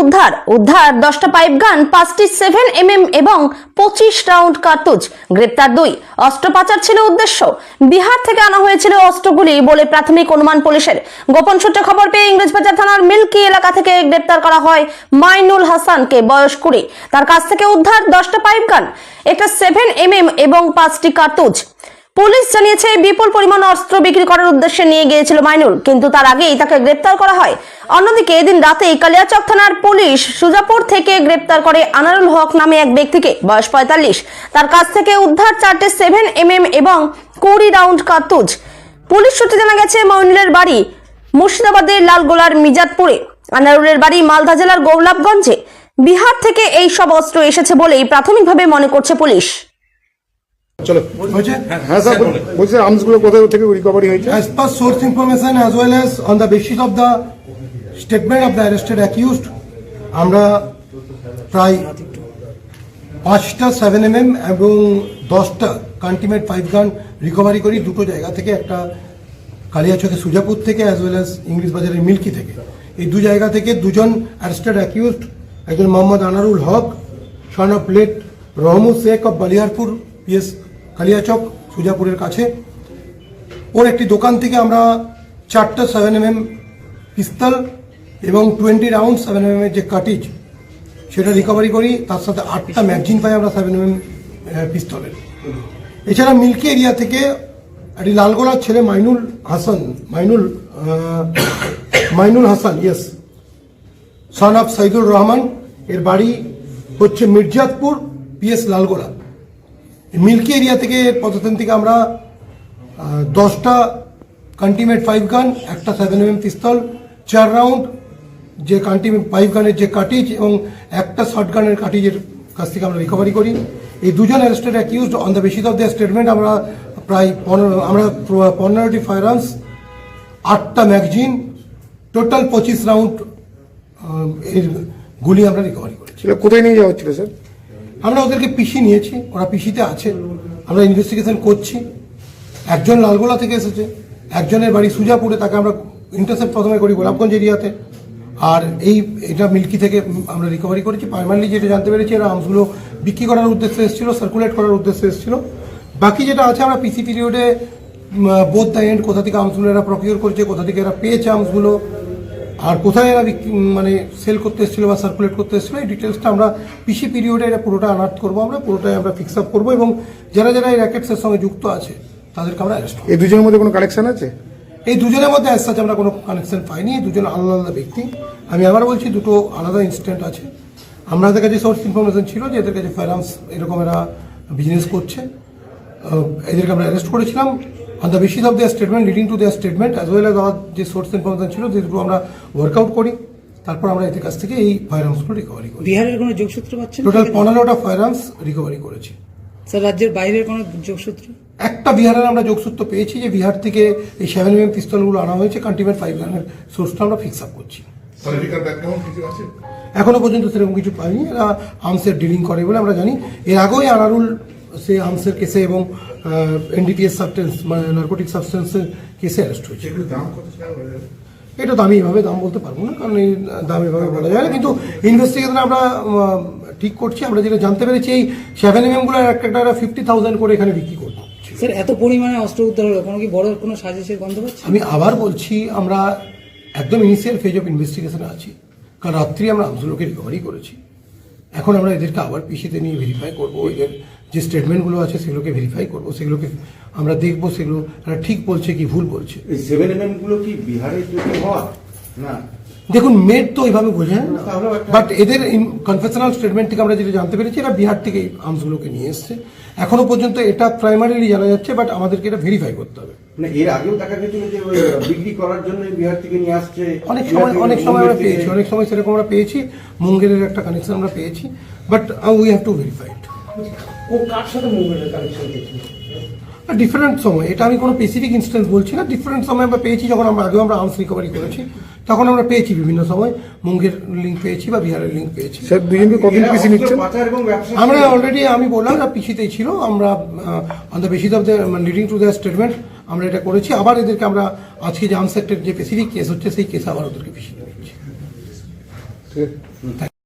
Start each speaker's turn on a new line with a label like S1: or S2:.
S1: উদ্ধার 10টা পাইপ গান, 5টি 7mm এবং 25 রাউন্ড কার্তুজ। গ্রেপ্তার 2। অস্ত্র পাচার ছিল উদ্দেশ্য। বিহার থেকে আনা হয়েছিল অস্ত্রগুলি বলে প্রাথমিক অনুমান পুলিশের। গোপন সূত্রে খবর পেয়ে ইংরেজবাজার থানার মিল্কি এলাকা থেকে গ্রেপ্তার করা হয় মাইনুল হাসানকে, বয়স 20। তার কাছ থেকে উদ্ধার 10টা পাইপ গান, একটা 7mm এবং 5টি কার্তুজ। পুলিশ জানিয়েছে বিপুল পরিমাণ অস্ত্র বিক্রি করার উদ্দেশ্যে নিয়ে গিয়েছিল মাইনুল, কিন্তু তার আগেই তাকে গ্রেপ্তার করা হয়। অন্যদিকে এদিন রাতেই কালিয়াচক থানার পুলিশ সুজাপুর থেকে গ্রেপ্তার করে আনারুল হক নামে এক ব্যক্তিকে, বয়স 45। তার কাছ থেকে উদ্ধার 4টে 7mm এবং 20 রাউন্ড কার্তুজ। পুলিশ সূত্রে জানা গেছে মাইনুলের বাড়ি মুর্শিদাবাদের লালগোলার মিজাদপুরে, আনারুলের বাড়ি মালদা জেলার গৌলাবগঞ্জে। বিহার থেকে এই সব অস্ত্র এসেছে বলেই প্রাথমিকভাবে মনে করছে পুলিশ।
S2: চলো হ্যাঁ স্যার বলছি আর্মসগুলো কোথা থেকে রিকভারি হয়েছে?
S3: As per source information as well as on the basis of the statement of the arrested accused, আমরা প্রায় 5টা 7mm এবং 10টা কান্টিমেট 5 গান রিকভারি করি দুটো জায়গা থেকে, একটা কালিয়াচকে সুজাপুর থেকে অ্যাজ ওয়েল অ্যাজ ইংলিশ বাজারের মিল্কি থেকে। এই দু জায়গা থেকে দুজন অ্যারেস্টেড অ্যাকিউজড, একজন Mohammad Anarul Haque son of late Rahmud Sheikh of Baliyarpur PS Kaliachak সুজাপুরের কাছে, ওর একটি দোকান থেকে আমরা 4টা 7mm পিস্তল এবং 20 রাউন্ড 7mm এর যে কাটিজ সেটা রিকভারি করি। তার সাথে 8টা ম্যাগজিন পাই আমরা 7mm পিস্তলের। এছাড়া মিল্কি এরিয়া থেকে একটি লালগোলার ছেলে Mainul Hasan yes son of Saidur Rahman, এর বাড়ি হচ্ছে মির্জাদপুর পিএস লালগোলা। মিল্কি এরিয়া থেকে পদার্থন থেকে আমরা 10টা কান্টিমেট 5 গান, একটা 7mm পিস্তল, 4 রাউন্ড যে কান্টিমেট 5 গানের যে কাটিজ এবং একটা শর্ট গানের কাটিজের কাছ থেকে আমরা রিকভারি করি। এই দুজন arrested accused on the basis of their statement আমরা প্রায় 15টি ফায়ার আর্মস, 8টা ম্যাগজিন, টোটাল 25 রাউন্ড এর গুলি আমরা রিকভারি করেছি।
S2: কোথায় নিয়ে যাওয়া হচ্ছিল স্যার?
S3: আমরা ওদেরকে পিসি নিয়েছি, ওরা পিসিতে আছে, আমরা ইনভেস্টিগেশন করছি। একজন লালগোলা থেকে এসেছে, একজনের বাড়ি সুজাপুরে, তাকে আমরা ইন্টারসেপ্ট প্রথমে করি গোলাপগঞ্জ এরিয়াতে, আর এটা মিল্কি থেকে আমরা রিকভারি করেছি। প্রাইমারিলি যেটা জানতে পেরেছি এরা আর্মসগুলো বিক্রি করার উদ্দেশ্যে এসেছিল, সার্কুলেট করার উদ্দেশ্যে এসেছিল। বাকি যেটা আছে আমরা পিসি পিরিয়ডে বোথ দ্য এন্ড কোথা থেকে আর্মসগুলো এরা প্রকিউর করেছে, কোথা থেকে এরা পেয়েছে আর্মসগুলো, আর কোথায় এরা মানে সেল করতে এসেছিল বা সার্কুলেট করতে এসেছিল, এই ডিটেলসটা আমরা পিসি পিরিয়ডে এটা পুরোটা আনার্ট করবো, আমরা পুরোটাই আমরা ফিক্স আপ করবো এবং যারা যারা এই র্যাকেটসের সঙ্গে যুক্ত আছে তাদেরকে আমরা অ্যারেস্ট করবো।
S2: এই দুজনের মধ্যে কোনো কানেকশন আছে?
S3: এই দুজনের মধ্যে অ্যাজ সাচ আমরা কোনো কানেকশন পাইনি। এই দুজন আলাদা আলাদা ব্যক্তি। আমি আবার বলছি দুটো আলাদা ইনসিডেন্ট আছে। আমাদের কাছে সোর্স ইনফরমেশন ছিল যে এদের কাছে ফায়ার আর্মস এরকম এরা বিজনেস করছে, এদেরকে আমরা অ্যারেস্ট করেছিলাম on the basis of their statement, leading to their statement as well as আমার যে সোর্স ইনফরমেশন ছিল যেগুলো আমরা ওয়ার্কআউট করি, তারপর আমরা এদের কাছ থেকে এই ফায়ার আর্মসগুলো রিকভারি করি।
S4: বিহারের কোনো যোগসূত্র পাচ্ছেন?
S3: টোটাল 15টা ফায়ার আর্মস রিকভারি করেছি।
S4: স্যার রাজ্যের বাইরের কোনো যোগসূত্র?
S3: একটা বিহারের আমরা যোগসূত্র পেয়েছি যে বিহার থেকে এই 7mm পিস্তলগুলো আনা হয়েছে, কান্টিমেট 5 গানের সোর্সটা আমরা ফিক্স আপ করছি। এখনো পর্যন্ত সেরকম কিছু পাইনি। এরা আর্মসের ডিলিং করে বলে আমরা জানি। এর আগেই আনারুল সে আর্মসের কেসে এবং এনডিপিএস সাবস্টেন্স মানে নার্কোটিক সাবস্টেন্সের কেসে অ্যারেস্ট হয়েছে। এটা দামি এভাবে দাম বলতে পারবো না, কারণ এই দাম এভাবে বলা যায় না, কিন্তু ইনভেস্টিগেশন আমরা ঠিক করছি। আমরা যেটা জানতে পেরেছি এই 7mm একটা 50,000 করে এখানে বিক্রি করবো।
S4: স্যার এত পরিমাণে অস্ত্র উদ্ধার হলো, কোনো কি বড় কোনো সাজেশের গন্ধ পাচ্ছে?
S3: আমি আবার বলছি আমরা একদম ইনিশিয়াল ফেজ অফ ইনভেস্টিগেশনে আছি, কারণ রাত্রি আমরা আর্মসগুলোকে রিকভারি করেছি। এখন আমরা এদেরকে আবার পিসিতে নিয়ে ভেরিফাই করবো, এদের যে স্টেটমেন্টগুলো আছে সেগুলোকে ভেরিফাই করবো, সেগুলোকে আমরা দেখবো সেগুলো এরা ঠিক বলছে কি ভুল বলছে।
S5: 7mm গুলো কি বিহারের তৈরি হওয়া না?
S3: দেখুন মেড তো এইভাবে বোঝেন, বাট এদের কনফেশনাল স্টেটমেন্ট থেকে আমরা যেটা জানতে পেরেছি এরা বিহার থেকে এই আর্মসগুলোকে নিয়ে এসছে। এখনো পর্যন্ত এটা প্রাইমারিলি জানা যাচ্ছে, বাট আমাদেরকে এটা ভেরিফাই করতে হবে।
S5: মানে এর আগেও দেখা গেছিল যে বিক্রি করার জন্য বিহার থেকে নিয়ে আসছে।
S3: অনেক সময় আমরা পেয়েছি, অনেক সময় সেরকম আমরা পেয়েছি। মুঙ্গেরের একটা কানেকশন আমরা পেয়েছি, but we have to verify it.
S6: ও কার সাথে মুঙ্গেরের কানেকশন পেয়েছিল?
S3: ডিফারেন্ট সময়, এটা আমি কোনো স্পেসিফিক ইনস্টেন্স বলছি না। ডিফারেন্ট সময় আমরা পেয়েছি, যখন আমরা আগেও আমরা আর্মস রিকভারি করেছি তখন আমরা পেয়েছি বিভিন্ন সময় মুঙ্গের লিঙ্ক পেয়েছি বা বিহারের লিঙ্ক পেয়েছি।
S2: স্যার দুজনকে কতদিন পিসি নিচ্ছেন?
S3: আমরা অলরেডি আমি বললাম না পিসিতেই ছিল। আমরা on the basis of the leading to the statement আমরা এটা করেছি। আবার এদেরকে আমরা আজকে যে আর্মস অ্যাক্টের যে স্পেসিফিক কেস হচ্ছে সেই কেসে আবার ওদেরকে পিসি নিচ্ছি।
S2: ঠিক আছে